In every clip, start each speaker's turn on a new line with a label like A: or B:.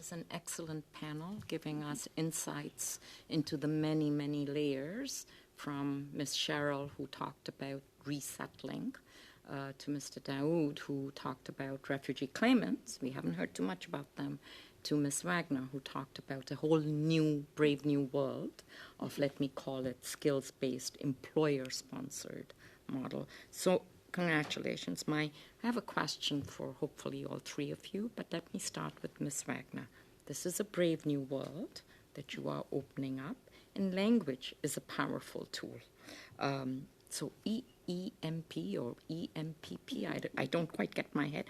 A: was an excellent panel giving us insights into the many, many layers, from Ms. Cheryl, who talked about resettling, to Mr. Daoud, who talked about refugee claimants. We haven't heard too much about them. To Ms. Wagner, who talked about a whole new, brave new world of, let me call it, skills-based, employer-sponsored model. So congratulations. I have a question for hopefully all three of you, but let me start with Ms. Wagner. This is a brave new world that you are opening up, and language is a powerful tool. So EEMP or EMPP, I don't quite get my head.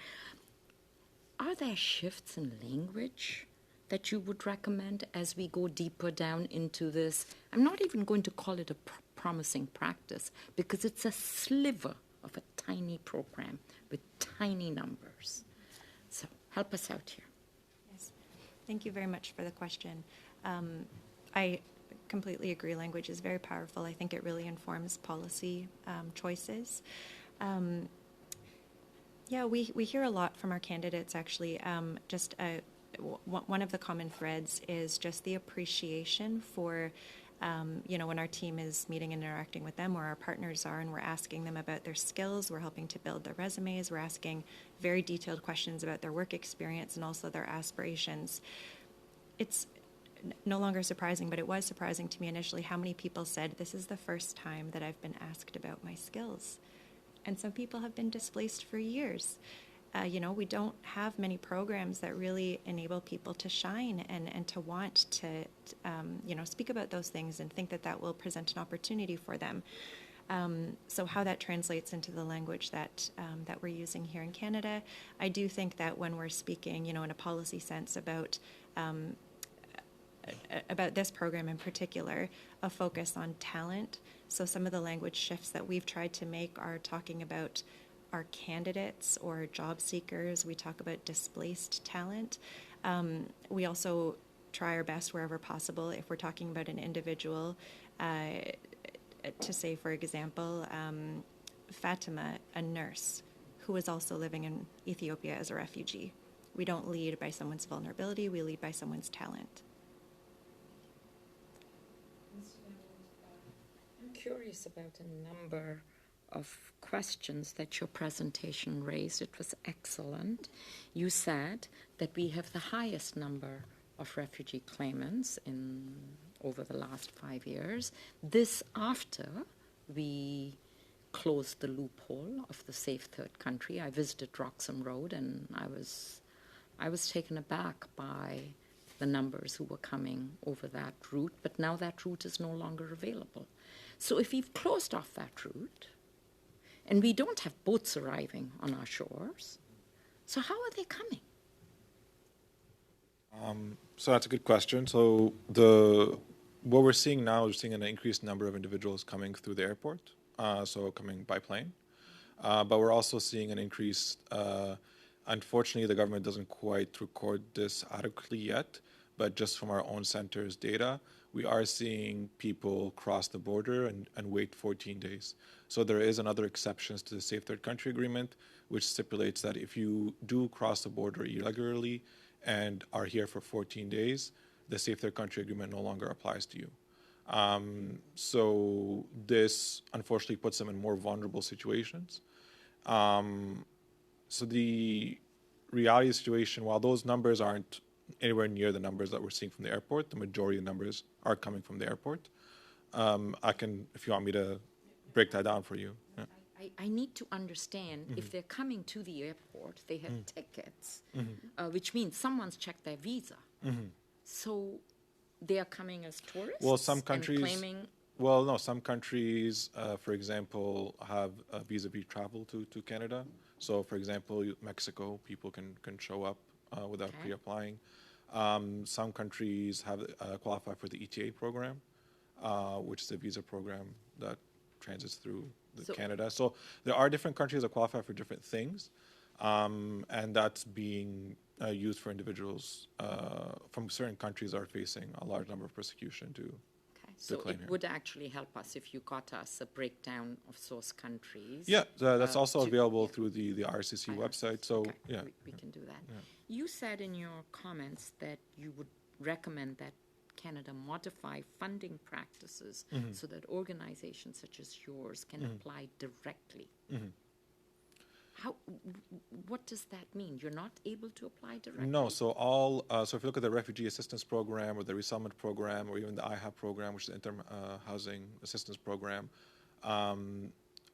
A: Are there shifts in language that you would recommend as we go deeper down into this? I'm not even going to call it a promising practice, because it's a sliver of a tiny program with tiny numbers. So help us out here.
B: Yes, thank you very much for the question. I completely agree. Language is very powerful. I think it really informs policy choices. Yeah, we hear a lot from our candidates, actually. One of the common threads is just the appreciation for, when our team is meeting and interacting with them, where our partners are, and we're asking them about their skills, we're helping to build their resumes, we're asking very detailed questions about their work experience and also their aspirations. It's no longer surprising, but it was surprising to me initially how many people said, this is the first time that I've been asked about my skills. And some people have been displaced for years. We don't have many programs that really enable people to shine and to want to, speak about those things and think that that will present an opportunity for them. So how that translates into the language that we're using here in Canada, I do think that when we're speaking, in a policy sense about this program in particular, a focus on talent. So some of the language shifts that we've tried to make are talking about our candidates or job seekers. We talk about displaced talent. We also try our best wherever possible, if we're talking about an individual, to say, for example, Fatima, a nurse who is also living in Ethiopia as a refugee. We don't lead by someone's vulnerability, we lead by someone's talent.
A: I'm curious about a number of questions that your presentation raised. It was excellent. You said that we have the highest number of refugee claimants over the last 5 years. This after we closed the loophole of the safe third country. I visited Roxham Road, and I was taken aback by the numbers who were coming over that route, but now that route is no longer available. So if we've closed off that route, and we don't have boats arriving on our shores, so how are they coming?
C: So that's a good question. So what we're seeing now is we're seeing an increased number of individuals coming through the airport, so coming by plane. But we're also seeing an increase. Unfortunately, the government doesn't quite record this adequately yet, but just from our own center's data, we are seeing people cross the border and wait 14 days. So there is another exceptions to the Safe Third Country Agreement, which stipulates that if you do cross the border irregularly and are here for 14 days, the Safe Third Country Agreement no longer applies to you. So this unfortunately puts them in more vulnerable situations. So the reality of the situation, while those numbers aren't anywhere near the numbers that we're seeing from the airport, the majority of the numbers are coming from the airport. I can, if you want me to break that down for you. Yeah.
A: I need to understand, if they're coming to the airport, they have tickets, which means someone's checked their visa. So they are coming as tourists.
C: Well, some countries.
A: And claiming.
C: Well, no. Some countries, for example, have visa-free travel to Canada. So, for example, Mexico, people can show up without pre-applying. Some countries have qualify for the ETA program, which is a visa program that transits through Canada. So there are different countries that qualify for different things, and that's being used for individuals from certain countries that are facing a large number of persecution too.
A: Okay. So
C: claim
A: it
C: here.
A: would actually help us if you got us a breakdown of source countries.
C: Yeah, that's also
A: to-
C: available
A: yeah.
C: through the RCC website. So
A: Okay,
C: yeah,
A: we can do that. You said in your comments that you would recommend that Canada modify funding practices so that organizations such as yours can apply directly. What does that mean? You're not able to apply directly?
C: no. So so if you look at the Refugee Assistance Program or the Resettlement Program or even the IHAP program, which is the Interim Housing Assistance Program,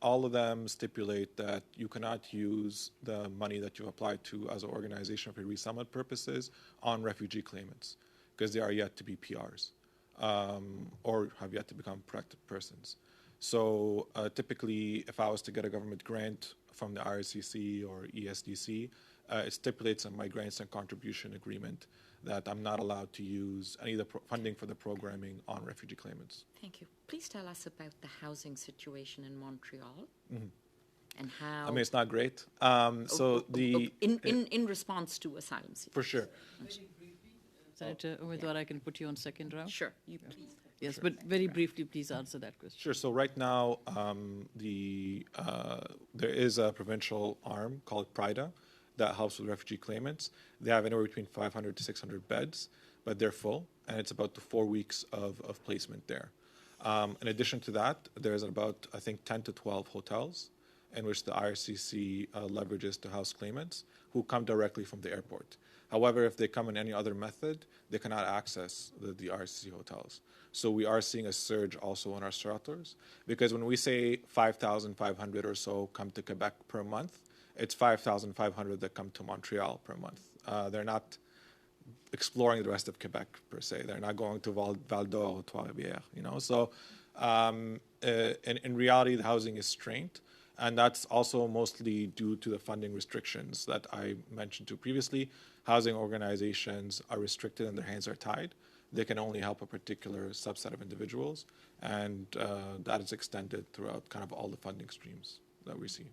C: all of them stipulate that you cannot use the money that you applied to as an organization for resettlement purposes on refugee claimants because they are yet to be PRs or have yet to become practiced persons. So typically, if I was to get a government grant from the RCC or ESDC, it stipulates in my grants and contribution agreement that I'm not allowed to use any of the funding for the programming on refugee claimants.
A: Thank you. Please tell us about the housing situation in Montreal and how.
C: I mean, it's not great.
A: In response to asylum seekers.
C: For sure.
D: Senator Omidvar, I can put you on second round?
A: Sure, you please.
D: Yes, but very briefly, please answer that question.
C: Sure. So right now, there is a provincial arm called PRIDA that helps with refugee claimants. They have anywhere between 500 to 600 beds, but they're full, and it's about 4 weeks of placement there. In addition to that, there's about, I think, 10 to 12 hotels in which the IRCC leverages to house claimants who come directly from the airport. However, if they come in any other method, they cannot access the RCC hotels. So we are seeing a surge also in our shelters, because when we say 5,500 or so come to Quebec per month, it's 5,500 that come to Montreal per month. They're not exploring the rest of Quebec per se. They're not going to Val d'Or or Trois-Rivières, you know. So in reality, the housing is strained. And that's also mostly due to the funding restrictions that I mentioned to previously. Housing organizations are restricted and their hands are tied. They can only help a particular subset of individuals, and that is extended throughout kind of all the funding streams that we see.